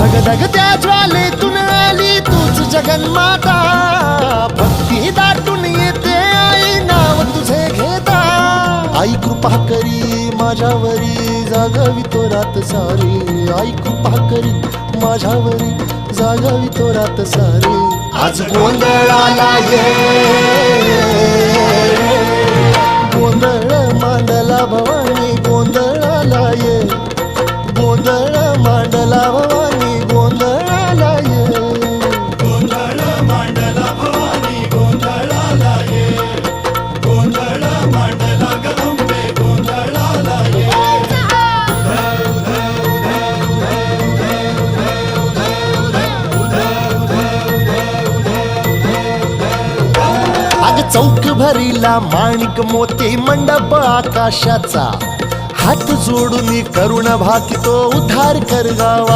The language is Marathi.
धगधगत्या ज्वालेतून आली तूच जगन्माता, भक्ती दाटून येते आई नाव तुझे घेता. आई कृपा करी माझ्यावरी जागावी तो रात सारी, आई कृपा करी माझ्यावरी जागावी तो रात सारी. आज गोंधळाला ये, गोंधळ मांडला भवानी गोंधळाला ये, गोंधळ मांडला भवानी गोंधळाला ये. गोंधळ मांडला भवानी गोंधळाला ये, गोंधळ मांडला गदंबे गोंधळाला ये. अग चौक भरीला माणिक मोती मंडप आकाशाचा, हात जोडून करुण भाकितो उद्धार कर गावा.